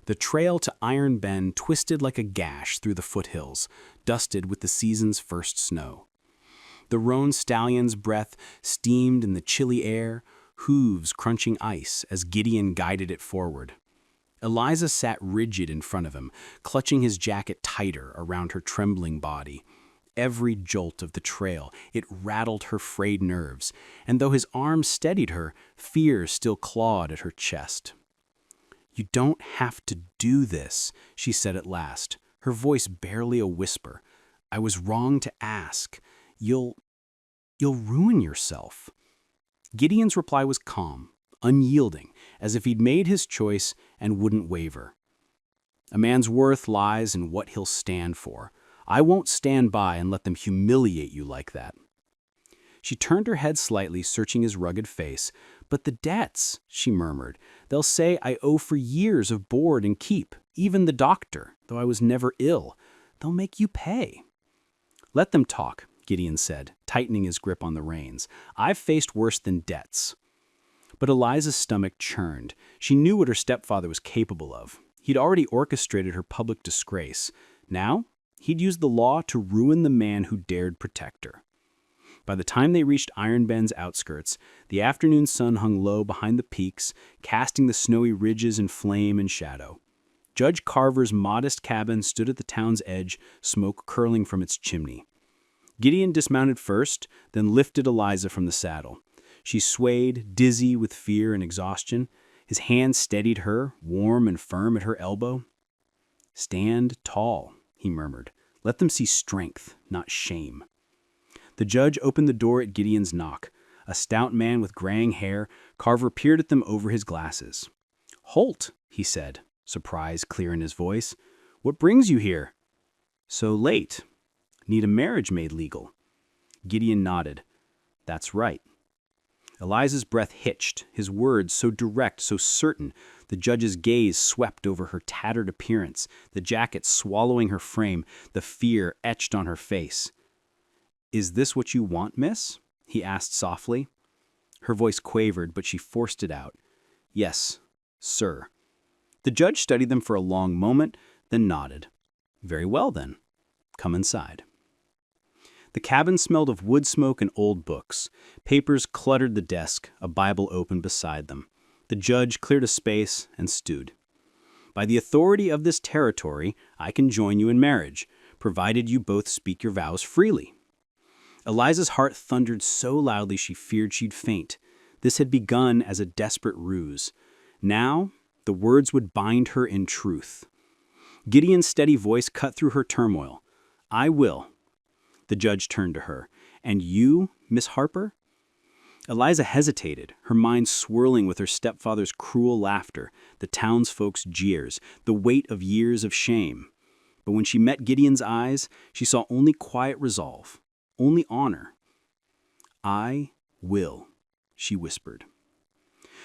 The trail to Iron Bend twisted like a gash through the foothills, dusted with the season's first snow. The roan stallion's breath steamed in the chilly air, hooves crunching ice as Gideon guided it forward. Eliza sat rigid in front of him, clutching his jacket tighter around her trembling body. Every jolt of the trail, it rattled her frayed nerves, and though his arms steadied her, fear still clawed at her chest. "You don't have to do this," she said at last, her voice barely a whisper. "I was wrong to ask. You'll ruin yourself." Gideon's reply was calm, unyielding, as if he'd made his choice and wouldn't waver. "A man's worth lies in what he'll stand for. I won't stand by and let them humiliate you like that." She turned her head slightly, searching his rugged face. "But the debts," she murmured. "They'll say I owe for years of board and keep, even the doctor, though I was never ill. They'll make you pay." "Let them talk," Gideon said, tightening his grip on the reins. "I've faced worse than debts." But Eliza's stomach churned. She knew what her stepfather was capable of. He'd already orchestrated her public disgrace. Now, he'd used the law to ruin the man who dared protect her. By the time they reached Iron Bend's outskirts, the afternoon sun hung low behind the peaks, casting the snowy ridges in flame and shadow. Judge Carver's modest cabin stood at the town's edge, smoke curling from its chimney. Gideon dismounted first, then lifted Eliza from the saddle. She swayed, dizzy with fear and exhaustion. His hand steadied her, warm and firm at her elbow. "Stand tall," he murmured. "Let them see strength, not shame." The judge opened the door at Gideon's knock. A stout man with graying hair, Carver peered at them over his glasses. "Holt," he said, surprise clear in his voice. "What brings you here?" "So late. Need a marriage made legal." Gideon nodded. "That's right." Eliza's breath hitched, his words so direct, so certain. The judge's gaze swept over her tattered appearance, the jacket swallowing her frame, the fear etched on her face. "Is this what you want, miss?" he asked softly. Her voice quavered, but she forced it out. "Yes, sir." The judge studied them for a long moment, then nodded. "Very well, then. Come inside." The cabin smelled of wood smoke and old books. Papers cluttered the desk, a Bible open beside them. The judge cleared a space and stood. "By the authority of this territory, I can join you in marriage, provided you both speak your vows freely." Eliza's heart thundered so loudly she feared she'd faint. This had begun as a desperate ruse. Now, the words would bind her in truth. Gideon's steady voice cut through her turmoil. "I will." The judge turned to her. "And you, Miss Harper?" Eliza hesitated, her mind swirling with her stepfather's cruel laughter, the townsfolk's jeers, the weight of years of shame. But when she met Gideon's eyes, she saw only quiet resolve, only honor. "I will," she whispered.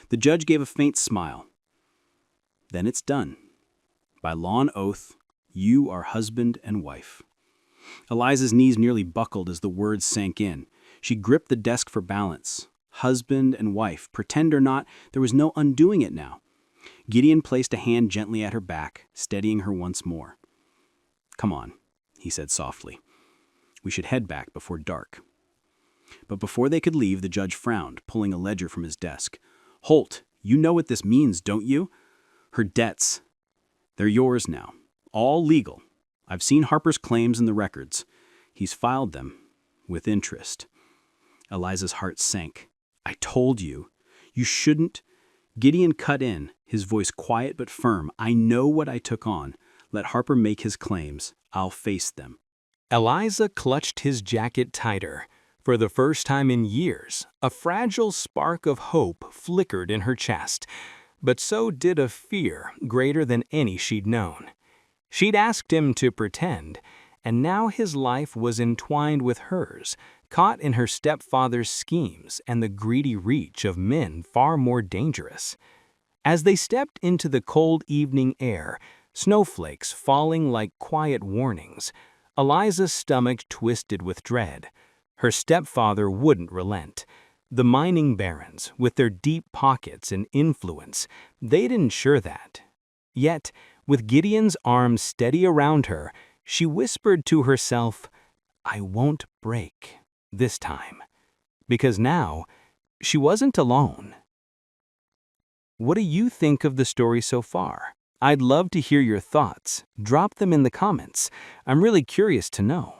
The judge gave a faint smile. "Then it's done. By law and oath, you are husband and wife." Eliza's knees nearly buckled as the words sank in. She gripped the desk for balance. Husband and wife, pretend or not, there was no undoing it now. Gideon placed a hand gently at her back, steadying her once more. "Come on," he said softly. "We should head back before dark." But before they could leave, the judge frowned, pulling a ledger from his desk. "Holt, you know what this means, don't you? Her debts, they're yours now. All legal. I've seen Harper's claims in the records. He's filed them with interest." Eliza's heart sank. "I told you. You shouldn't." Gideon cut in, his voice quiet but firm. "I know what I took on. Let Harper make his claims. I'll face them." Eliza clutched his jacket tighter. For the first time in years, a fragile spark of hope flickered in her chest, but so did a fear greater than any she'd known. She'd asked him to pretend, and now his life was entwined with hers, caught in her stepfather's schemes and the greedy reach of men far more dangerous. As they stepped into the cold evening air, snowflakes falling like quiet warnings, Eliza's stomach twisted with dread. Her stepfather wouldn't relent. The mining barons, with their deep pockets and influence, they'd ensure that. Yet, With Gideon's arms steady around her, she whispered to herself, "I won't break this time." Because now, she wasn't alone. What do you think of the story so far? I'd love to hear your thoughts. Drop them in the comments. I'm really curious to know.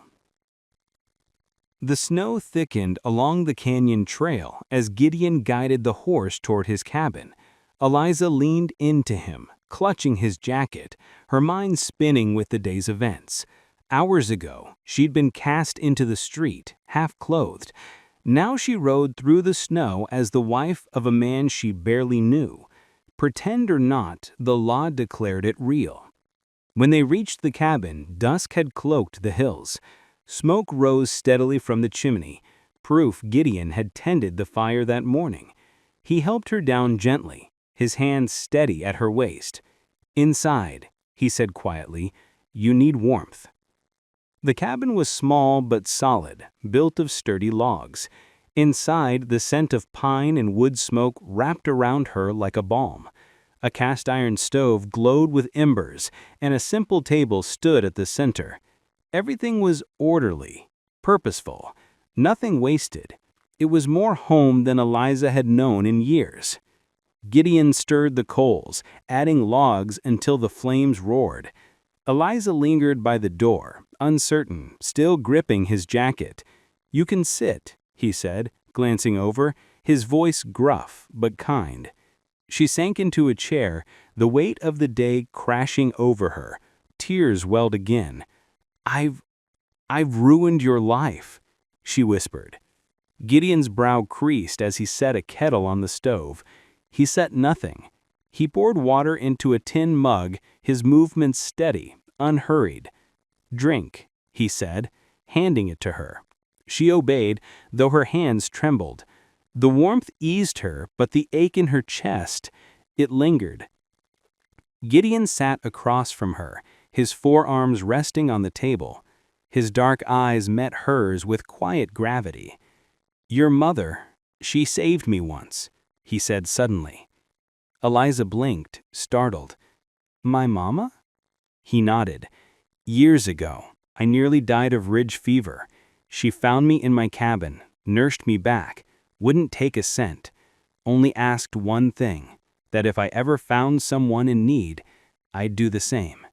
The snow thickened along the canyon trail as Gideon guided the horse toward his cabin. Eliza leaned into him, clutching his jacket, her mind spinning with the day's events. Hours ago, she'd been cast into the street, half-clothed. Now she rode through the snow as the wife of a man she barely knew. Pretend or not, the law declared it real. When they reached the cabin, dusk had cloaked the hills. Smoke rose steadily from the chimney, proof Gideon had tended the fire that morning. He helped her down gently, his hand steady at her waist. "Inside," he said quietly, "you need warmth." The cabin was small but solid, built of sturdy logs. Inside, the scent of pine and wood smoke wrapped around her like a balm. A cast-iron stove glowed with embers, and a simple table stood at the center. Everything was orderly, purposeful, nothing wasted. It was more home than Eliza had known in years. Gideon stirred the coals, adding logs until the flames roared. Eliza lingered by the door, uncertain, still gripping his jacket. "You can sit," he said, glancing over, his voice gruff but kind. She sank into a chair, the weight of the day crashing over her. Tears welled again. I've ruined your life," she whispered. Gideon's brow creased as he set a kettle on the stove. He set nothing. He poured water into a tin mug, his movements steady, unhurried. "Drink," he said, handing it to her. She obeyed, though her hands trembled. The warmth eased her, but the ache in her chest, it lingered. Gideon sat across from her, his forearms resting on the table. His dark eyes met hers with quiet gravity. "Your mother, she saved me once," he said suddenly. Eliza blinked, startled. "My mama?" He nodded. "Years ago, I nearly died of ridge fever. She found me in my cabin, nursed me back, wouldn't take a cent, only asked one thing, that if I ever found someone in need, I'd do the same."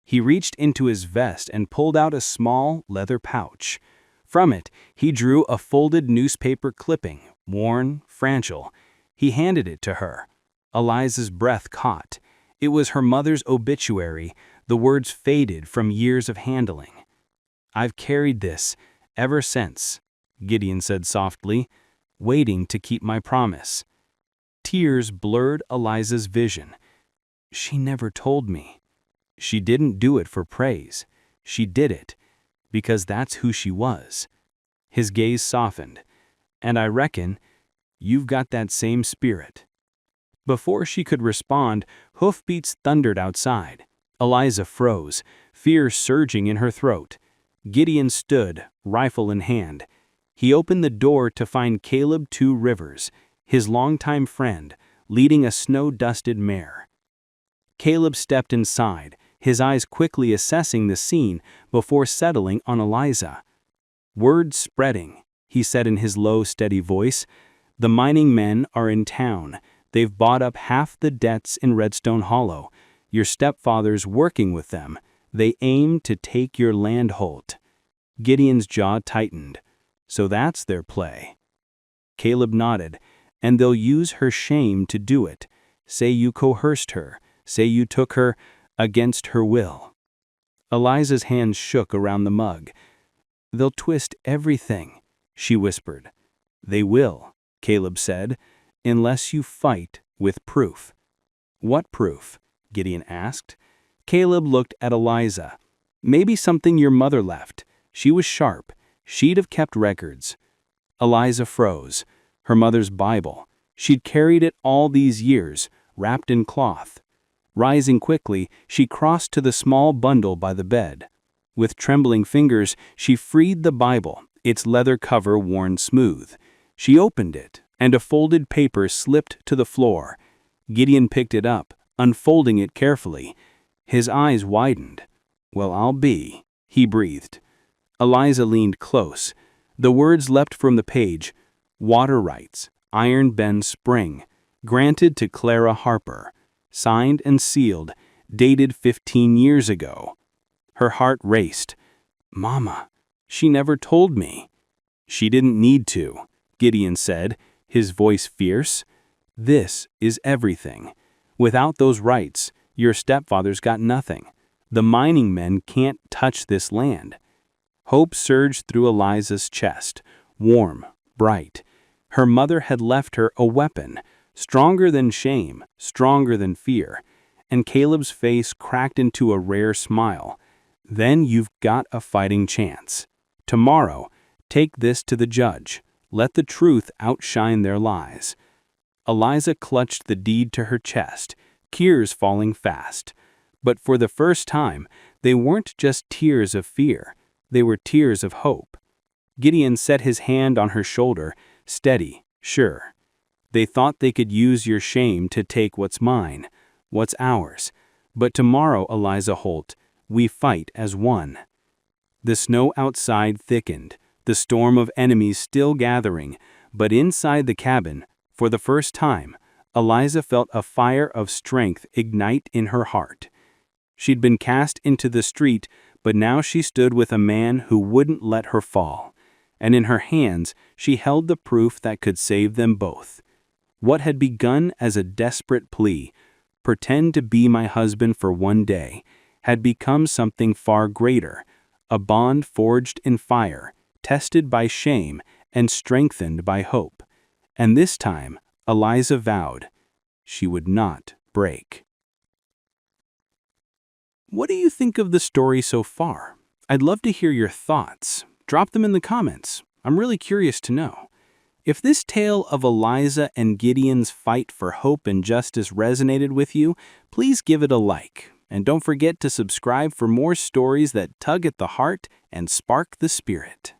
He reached into his vest and pulled out a small leather pouch. From it, he drew a folded newspaper clipping, worn, fragile. He handed it to her. Eliza's breath caught. It was her mother's obituary, the words faded from years of handling. "I've carried this ever since," Gideon said softly, "waiting to keep my promise." Tears blurred Eliza's vision. "She never told me." She didn't do it for praise. She did it because that's who she was. His gaze softened. "And I reckon you've got that same spirit." Before she could respond, hoofbeats thundered outside. Eliza froze, fear surging in her throat. Gideon stood, rifle in hand. He opened the door to find Caleb Two Rivers, his longtime friend, leading a snow-dusted mare. Caleb stepped inside, his eyes quickly assessing the scene before settling on Eliza. "Word spreading," he said in his low, steady voice. "The mining men are in town. They've bought up half the debts in Redstone Hollow. Your stepfather's working with them. They aim to take your landhold." Gideon's jaw tightened. "So that's their play." Caleb nodded. "And they'll use her shame to do it. Say you coerced her. Say you took her against her will." Eliza's hands shook around the mug. "They'll twist everything," she whispered. "They will," Caleb said, "unless you fight with proof." "What proof?" Gideon asked. Caleb looked at Eliza. "Maybe something your mother left. She was sharp. She'd have kept records." Eliza froze. Her mother's Bible. She'd carried it all these years, wrapped in cloth. Rising quickly, she crossed to the small bundle by the bed. With trembling fingers, she freed the Bible, its leather cover worn smooth. She opened it, and a folded paper slipped to the floor. Gideon picked it up, unfolding it carefully. His eyes widened. "Well, I'll be," he breathed. Eliza leaned close. The words leapt from the page. "Water rights, Iron Bend Spring, granted to Clara Harper, signed and sealed, dated 15 years ago." Her heart raced. "Mama, she never told me." "She didn't need to," Gideon said, his voice fierce. "This is everything. Without those rights, your stepfather's got nothing. The mining men can't touch this land." Hope surged through Eliza's chest, warm, bright. Her mother had left her a weapon, stronger than shame, stronger than fear. And Caleb's face cracked into a rare smile. "Then you've got a fighting chance. Tomorrow, take this to the judge. Let the truth outshine their lies." Eliza clutched the deed to her chest, tears falling fast. But for the first time, they weren't just tears of fear. They were tears of hope. Gideon set his hand on her shoulder, steady, sure. "They thought they could use your shame to take what's mine, what's ours. But tomorrow, Eliza Holt, we fight as one." The snow outside thickened, the storm of enemies still gathering, but inside the cabin, for the first time, Eliza felt a fire of strength ignite in her heart. She'd been cast into the street, but now she stood with a man who wouldn't let her fall. And in her hands, she held the proof that could save them both. What had begun as a desperate plea, "Pretend to be my husband for one day," had become something far greater, a bond forged in fire, tested by shame, and strengthened by hope. And this time, Eliza vowed, she would not break. What do you think of the story so far? I'd love to hear your thoughts. Drop them in the comments. I'm really curious to know. If this tale of Eliza and Gideon's fight for hope and justice resonated with you, please give it a like. And don't forget to subscribe for more stories that tug at the heart and spark the spirit.